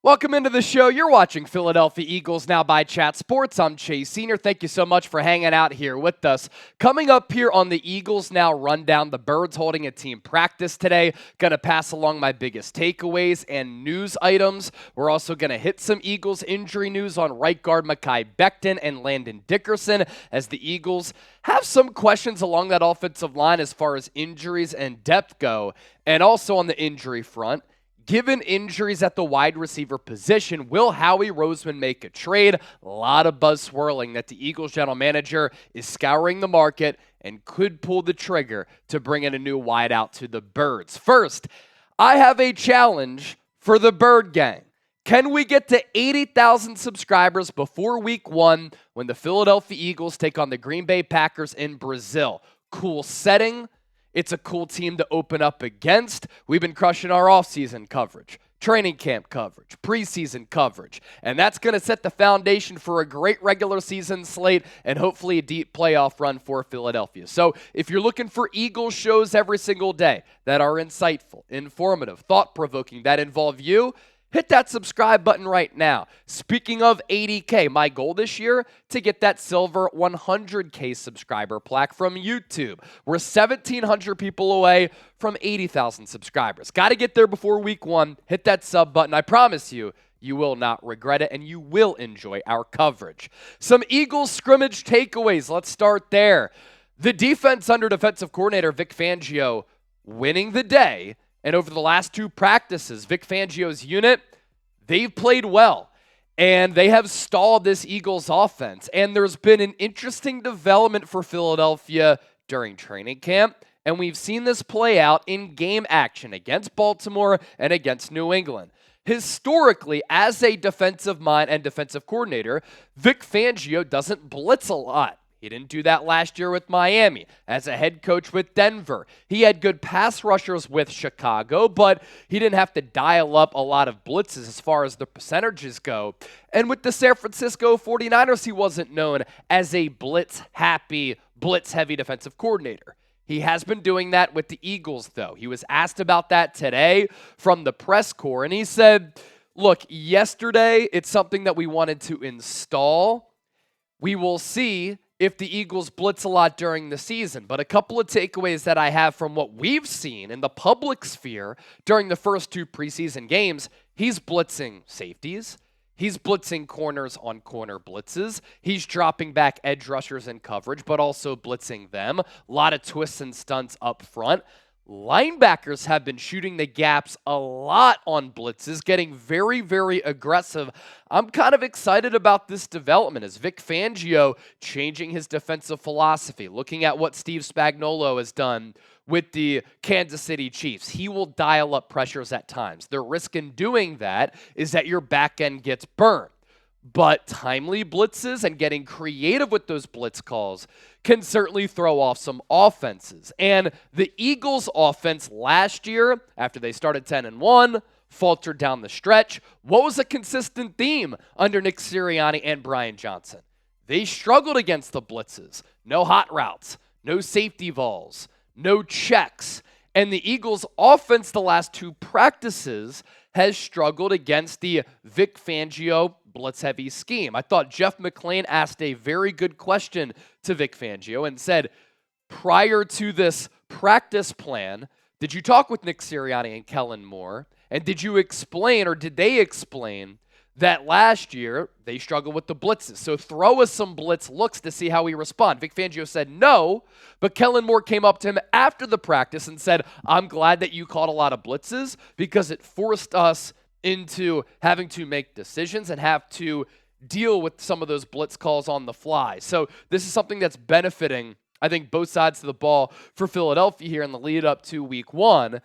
Welcome into the show. You're watching Philadelphia Eagles Now by Chat Sports. I'm Chase Senior. Thank you so much for hanging out here with us. Coming up here on the Eagles Now Rundown, the Birds holding a team practice today. Going to pass along my biggest takeaways and news items. We're also going to hit some Eagles injury news on right guard Mekhi Becton and Landon Dickerson as the Eagles have some questions along that offensive line as far as injuries and depth go. And also on the injury front, given injuries at the wide receiver position, will Howie Roseman make a trade? A lot of buzz swirling that the Eagles general manager is scouring the market and could pull the trigger to bring in a new wideout to the Birds. First, I have a challenge for the Bird Gang. Can we get to 80,000 subscribers before week 1 when the Philadelphia Eagles take on the Green Bay Packers in Brazil? Cool setting. It's a cool team to open up against. We've been crushing our offseason coverage, training camp coverage, preseason coverage, and that's going to set the foundation for a great regular season slate and hopefully a deep playoff run for Philadelphia. So if you're looking for Eagles shows every single day that are insightful, informative, thought-provoking, that involve you, hit that subscribe button right now. Speaking of 80K, my goal this year, to get that silver 100K subscriber plaque from YouTube. We're 1,700 people away from 80,000 subscribers. Got to get there before week 1. Hit that sub button. I promise you, you will not regret it, and you will enjoy our coverage. Some Eagles scrimmage takeaways. Let's start there. The defense under defensive coordinator Vic Fangio winning the day. And over the last 2 practices, Vic Fangio's unit, they've played well. And they have stalled this Eagles offense. And there's been an interesting development for Philadelphia during training camp. And we've seen this play out in game action against Baltimore and against New England. Historically, as a defensive mind and defensive coordinator, Vic Fangio doesn't blitz a lot. He didn't do that last year with Miami. As a head coach with Denver, he had good pass rushers with Chicago, but he didn't have to dial up a lot of blitzes as far as the percentages go. And with the San Francisco 49ers, he wasn't known as a blitz-happy, blitz-heavy defensive coordinator. He has been doing that with the Eagles, though. He was asked about that today from the press corps, and he said, look, yesterday it's something that we wanted to install. We will see if the Eagles blitz a lot during the season. But a couple of takeaways that I have from what we've seen in the public sphere during the first 2 preseason games, he's blitzing safeties. He's blitzing corners on corner blitzes. He's dropping back edge rushers in coverage, but also blitzing them. A lot of twists and stunts up front. Linebackers have been shooting the gaps a lot on blitzes, getting very, very aggressive. I'm kind of excited about this development as Vic Fangio changing his defensive philosophy, looking at what Steve Spagnuolo has done with the Kansas City Chiefs. He will dial up pressures at times. The risk in doing that is that your back end gets burned. But timely blitzes and getting creative with those blitz calls can certainly throw off some offenses. And the Eagles' offense last year, after they started 10-1, faltered down the stretch. What was a consistent theme under Nick Sirianni and Brian Johnson? They struggled against the blitzes. No hot routes, no safety vols, no checks. And the Eagles' offense the last 2 practices has struggled against the Vic Fangio blitz-heavy scheme. I thought Jeff McClain asked a very good question to Vic Fangio and said, prior to this practice plan, did you talk with Nick Sirianni and Kellen Moore? And did you explain, or did they explain, that last year they struggled with the blitzes? So throw us some blitz looks to see how we respond. Vic Fangio said no, but Kellen Moore came up to him after the practice and said, I'm glad that you caught a lot of blitzes because it forced us into having to make decisions and have to deal with some of those blitz calls on the fly. So this is something that's benefiting, I think, both sides of the ball for Philadelphia here in the lead up to week 1.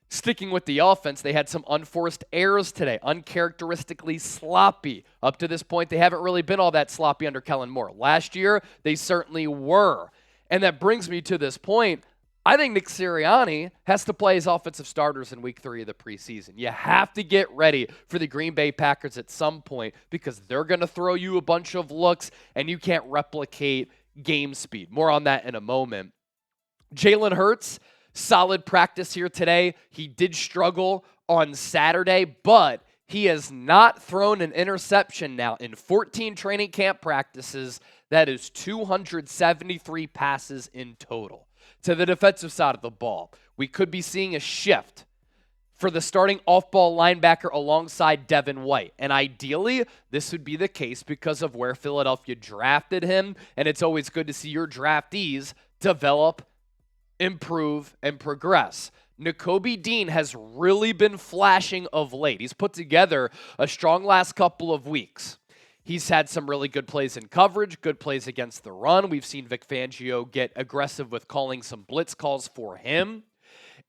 Sticking with the offense, they had some unforced errors today, uncharacteristically sloppy. Up to this point, they haven't really been all that sloppy under Kellen Moore. Last year, they certainly were. And that brings me to this point. I think Nick Sirianni has to play his offensive starters in week 3 of the preseason. You have to get ready for the Green Bay Packers at some point because they're going to throw you a bunch of looks and you can't replicate game speed. More on that in a moment. Jalen Hurts, solid practice here today. He did struggle on Saturday, but He has not thrown an interception now in 14 training camp practices. That is 273 passes in total. To the defensive side of the ball, we could be seeing a shift for the starting off-ball linebacker alongside Devin White. And ideally, this would be the case because of where Philadelphia drafted him. And it's always good to see your draftees develop, improve, and progress. Nakobe Dean has really been flashing of late. He's put together a strong last couple of weeks. He's had some really good plays in coverage, good plays against the run. We've seen Vic Fangio get aggressive with calling some blitz calls for him.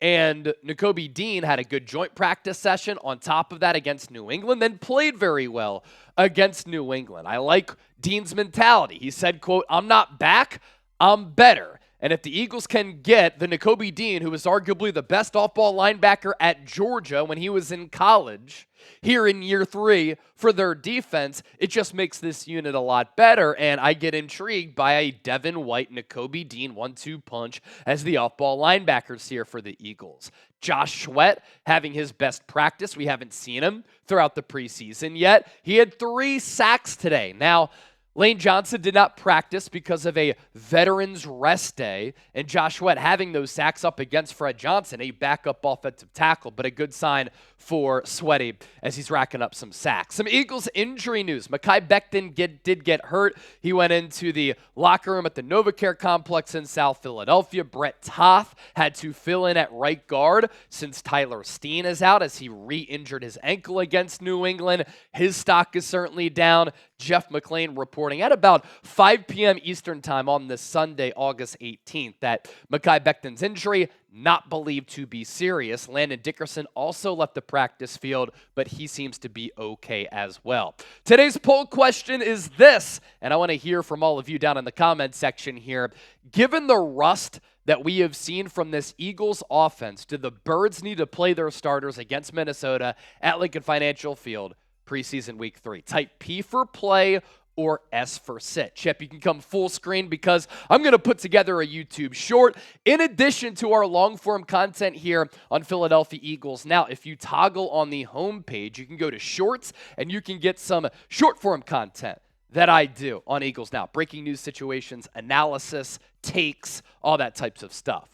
And Nakobe Dean had a good joint practice session on top of that against New England, then played very well against New England. I like Dean's mentality. He said, quote, "I'm not back, I'm better." And if the Eagles can get the Nakobe Dean, who was arguably the best off-ball linebacker at Georgia when he was in college, here in year 3 for their defense, it just makes this unit a lot better. And I get intrigued by a Devin White, Nakobe Dean 1-2 punch as the off-ball linebackers here for the Eagles. Josh Sweat having his best practice. We haven't seen him throughout the preseason yet. He had 3 sacks today. Now, Lane Johnson did not practice because of a veterans rest day, and Josh Sweat having those sacks up against Fred Johnson, a backup offensive tackle, but a good sign for Sweaty as he's racking up some sacks. Some Eagles injury news. Mekhi Becton did get hurt. He went into the locker room at the NovaCare complex in South Philadelphia. Brett Toth had to fill in at right guard since Tyler Steen is out as he re-injured his ankle against New England. His stock is certainly down. Jeff McLean reporting at about 5 p.m. Eastern time on this Sunday, August 18th, that Mekhi Becton's injury not believed to be serious. Landon Dickerson also left the practice field, but he seems to be okay as well. Today's poll question is this, and I want to hear from all of you down in the comment section here. Given the rust that we have seen from this Eagles offense, do the Birds need to play their starters against Minnesota at Lincoln Financial Field preseason week 3? Type P for play or S for sit. Chip, you can come full screen because I'm going to put together a YouTube short in addition to our long-form content here on Philadelphia Eagles. Now, if you toggle on the home page, you can go to Shorts and you can get some short-form content that I do on Eagles Now. Breaking news situations, analysis, takes, all that types of stuff.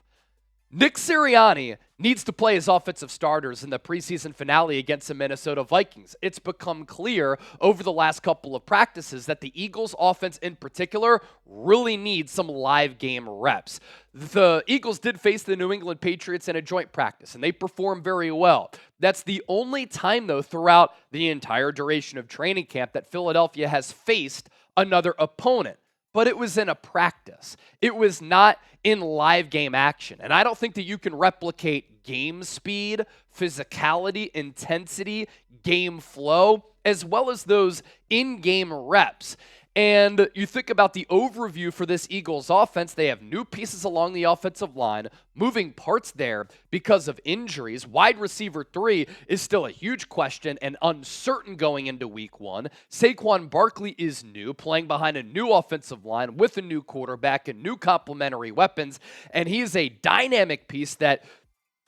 Nick Sirianni needs to play his offensive starters in the preseason finale against the Minnesota Vikings. It's become clear over the last couple of practices that the Eagles offense in particular really needs some live game reps. The Eagles did face the New England Patriots in a joint practice, and they performed very well. That's the only time, though, throughout the entire duration of training camp that Philadelphia has faced another opponent. But it was in a practice. It was not in live game action. And I don't think that you can replicate game speed, physicality, intensity, game flow, as well as those in-game reps. And you think about the overview for this Eagles offense, they have new pieces along the offensive line, moving parts there because of injuries. Wide receiver 3 is still a huge question and uncertain going into week 1. Saquon Barkley is new, playing behind a new offensive line with a new quarterback and new complementary weapons. And he is a dynamic piece that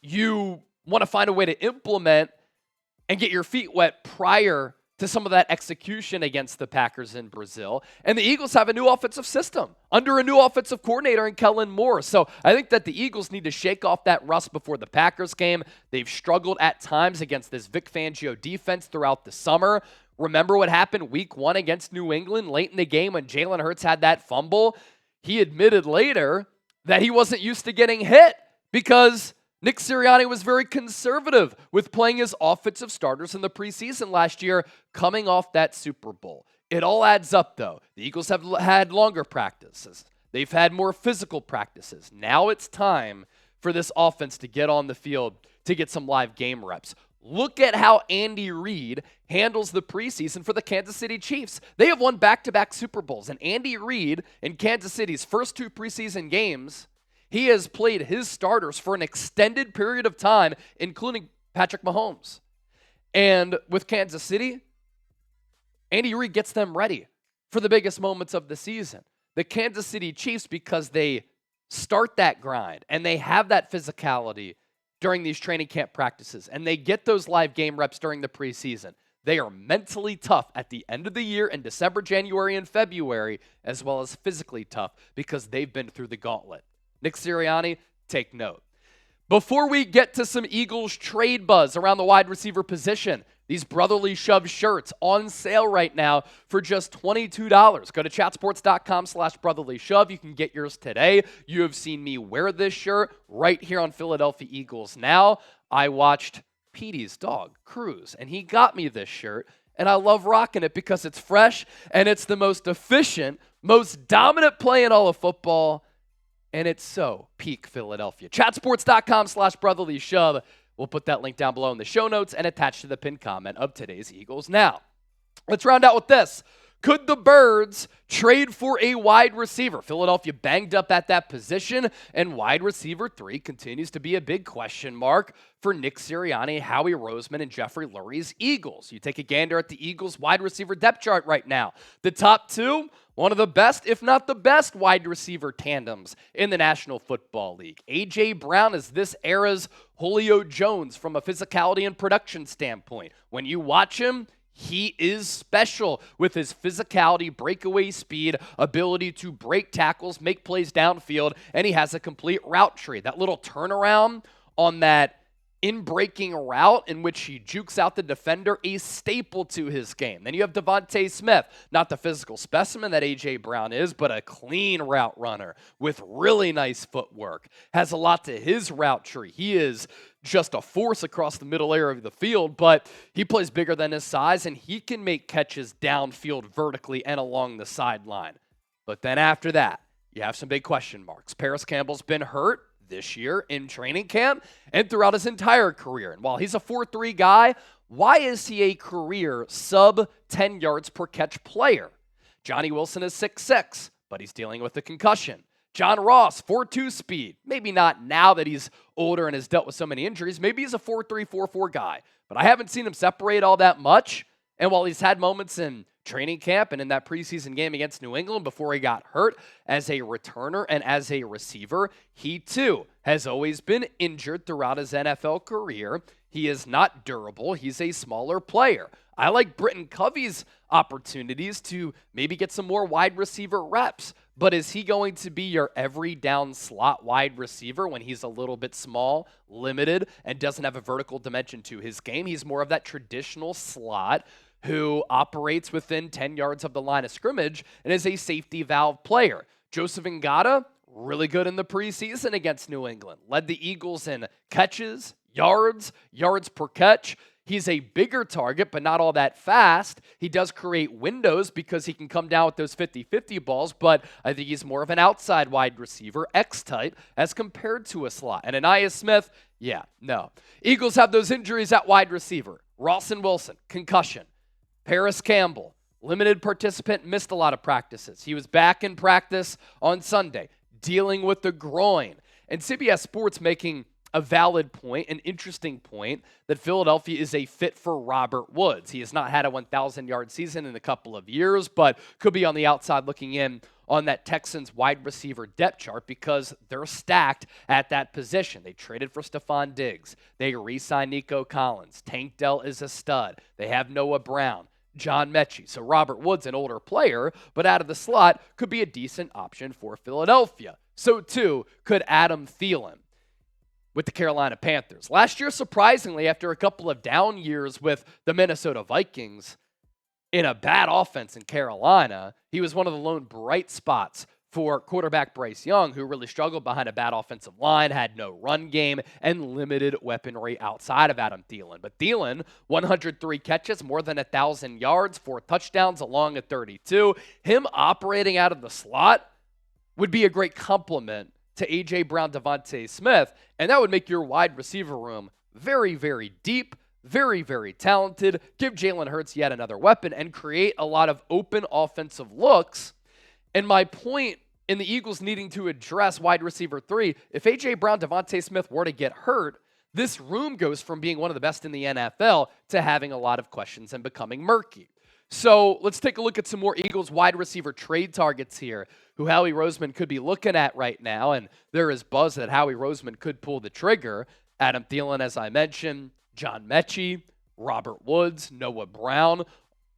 you want to find a way to implement and get your feet wet prior to some of that execution against the Packers in Brazil. And the Eagles have a new offensive system under a new offensive coordinator in Kellen Moore. So I think that the Eagles need to shake off that rust before the Packers game. They've struggled at times against this Vic Fangio defense throughout the summer. Remember what happened week 1 against New England late in the game when Jalen Hurts had that fumble? He admitted later that he wasn't used to getting hit because Nick Sirianni was very conservative with playing his offensive starters in the preseason last year, coming off that Super Bowl. It all adds up, though. The Eagles have had longer practices. They've had more physical practices. Now it's time for this offense to get on the field to get some live game reps. Look at how Andy Reid handles the preseason for the Kansas City Chiefs. They have won back-to-back Super Bowls, and Andy Reid in Kansas City's first 2 preseason games, he has played his starters for an extended period of time, including Patrick Mahomes. And with Kansas City, Andy Reid gets them ready for the biggest moments of the season. The Kansas City Chiefs, because they start that grind and they have that physicality during these training camp practices and they get those live game reps during the preseason, They are mentally tough at the end of the year in December, January, and February, as well as physically tough because they've been through the gauntlet. Nick Sirianni, take note. Before we get to some Eagles trade buzz around the wide receiver position, these Brotherly Shove shirts on sale right now for just $22. Go to chatsports.com/brotherly shove. You can get yours today. You have seen me wear this shirt right here on Philadelphia Eagles Now. I watched Petey's dog, Cruz, and he got me this shirt, and I love rocking it because it's fresh and it's the most efficient, most dominant play in all of football, and it's so peak Philadelphia. Chatsports.com/brotherly shove. We'll put that link down below in the show notes and attached to the pinned comment of today's Eagles Now. Let's round out with this. Could the Birds trade for a wide receiver? Philadelphia banged up at that position, and wide receiver 3 continues to be a big question mark for Nick Sirianni, Howie Roseman, and Jeffrey Lurie's Eagles. You take a gander at the Eagles wide receiver depth chart right now. The top 2, one of the best, if not the best, wide receiver tandems in the National Football League. A.J. Brown is this era's Julio Jones from a physicality and production standpoint. When you watch him, he is special with his physicality, breakaway speed, ability to break tackles, make plays downfield, and he has a complete route tree. That little turnaround on that in-breaking route in which he jukes out the defender, a staple to his game. Then you have Devontae Smith, not the physical specimen that A.J. Brown is, but a clean route runner with really nice footwork. Has a lot to his route tree. He is just a force across the middle area of the field, but he plays bigger than his size, and he can make catches downfield vertically and along the sideline. But then after that, you have some big question marks. Paris Campbell's been hurt this year in training camp and throughout his entire career. And while he's a 4.3 guy, why is he a career sub 10 yards per catch player? Johnny Wilson is 6'6", but he's dealing with a concussion. John Ross, 4.2 speed. Maybe not now that he's older and has dealt with so many injuries. Maybe he's a 4.3, 4.4 guy. But I haven't seen him separate all that much. And while he's had moments in training camp and in that preseason game against New England before he got hurt as a returner and as a receiver, he too has always been injured throughout his NFL career. He is not durable. He's a smaller player. I like Britton Covey's opportunities to maybe get some more wide receiver reps, but is he going to be your every down slot wide receiver when he's a little bit small, limited, and doesn't have a vertical dimension to his game? He's more of that traditional slot who operates within 10 yards of the line of scrimmage and is a safety valve player. Joseph Ngata, really good in the preseason against New England. Led the Eagles in catches, yards per catch. He's a bigger target, but not all that fast. He does create windows because he can come down with those 50-50 balls, but I think he's more of an outside wide receiver, X-type, as compared to a slot. And Aniyah Smith, no. Eagles have those injuries at wide receiver. Rawson Wilson, concussion. Paris Campbell, limited participant, missed a lot of practices. He was back in practice on Sunday, dealing with the groin. And CBS Sports making a valid point, an interesting point, that Philadelphia is a fit for Robert Woods. He has not had a 1,000-yard season in a couple of years, but could be on the outside looking in on that Texans wide receiver depth chart because they're stacked at that position. They traded for Stephon Diggs. They re-signed Nico Collins. Tank Dell is a stud. They have Noah Brown. John Metchie. So Robert Woods, an older player, but out of the slot, could be a decent option for Philadelphia. So too could Adam Thielen with the Carolina Panthers. Last year, surprisingly, after a couple of down years with the Minnesota Vikings in a bad offense in Carolina, he was one of the lone bright spots for quarterback Bryce Young, who really struggled behind a bad offensive line, had no run game, and limited weaponry outside of Adam Thielen. But Thielen, 103 catches, more than 1,000 yards, 4 touchdowns along at 32. Him operating out of the slot would be a great complement to A.J. Brown, Devontae Smith, and that would make your wide receiver room very, very deep, very, very talented, give Jalen Hurts yet another weapon, and create a lot of open offensive looks. And my point in the Eagles needing to address wide receiver 3, if A.J. Brown, Devontae Smith were to get hurt, this room goes from being one of the best in the NFL to having a lot of questions and becoming murky. So let's take a look at some more Eagles wide receiver trade targets here, who Howie Roseman could be looking at right now. And there is buzz that Howie Roseman could pull the trigger. Adam Thielen, as I mentioned, John Metchie, Robert Woods, Noah Brown.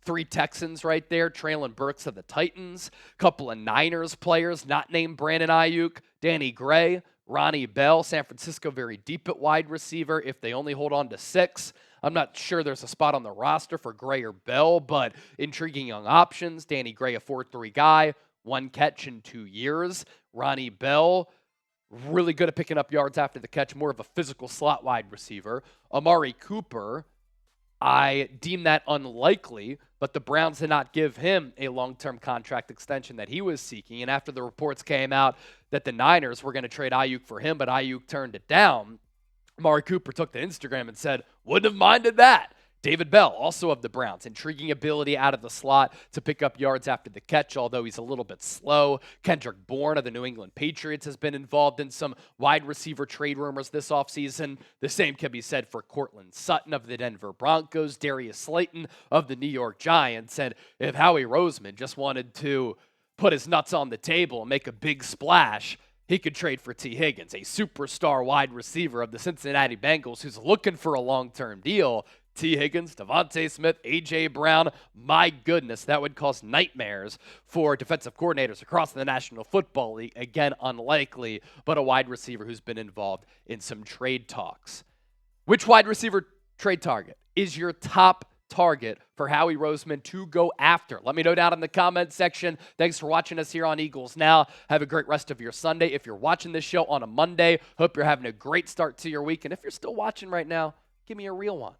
3 Texans right there. Treylon Burks of the Titans. Couple of Niners players not named Brandon Ayuk. Danny Gray, Ronnie Bell. San Francisco very deep at wide receiver if they only hold on to 6. I'm not sure there's a spot on the roster for Gray or Bell, but intriguing young options. Danny Gray, a 4.3 guy, 1 catch in 2 years. Ronnie Bell, really good at picking up yards after the catch, more of a physical slot wide receiver. Amari Cooper, I deem that unlikely, but the Browns did not give him a long-term contract extension that he was seeking. And after the reports came out that the Niners were going to trade Ayuk for him, but Ayuk turned it down, Amari Cooper took to Instagram and said, wouldn't have minded that. David Bell, also of the Browns, intriguing ability out of the slot to pick up yards after the catch, although he's a little bit slow. Kendrick Bourne of the New England Patriots has been involved in some wide receiver trade rumors this offseason. The same can be said for Courtland Sutton of the Denver Broncos, Darius Slayton of the New York Giants. And if Howie Roseman just wanted to put his nuts on the table and make a big splash, he could trade for T. Higgins, a superstar wide receiver of the Cincinnati Bengals who's looking for a long-term deal. T. Higgins, Devontae Smith, A.J. Brown, my goodness, that would cause nightmares for defensive coordinators across the National Football League. Again, unlikely, but a wide receiver who's been involved in some trade talks. Which wide receiver trade target is your top target for Howie Roseman to go after? Let me know down in the comments section. Thanks for watching us here on Eagles Now. Have a great rest of your Sunday. If you're watching this show on a Monday, hope you're having a great start to your week. And if you're still watching right now, give me a real one.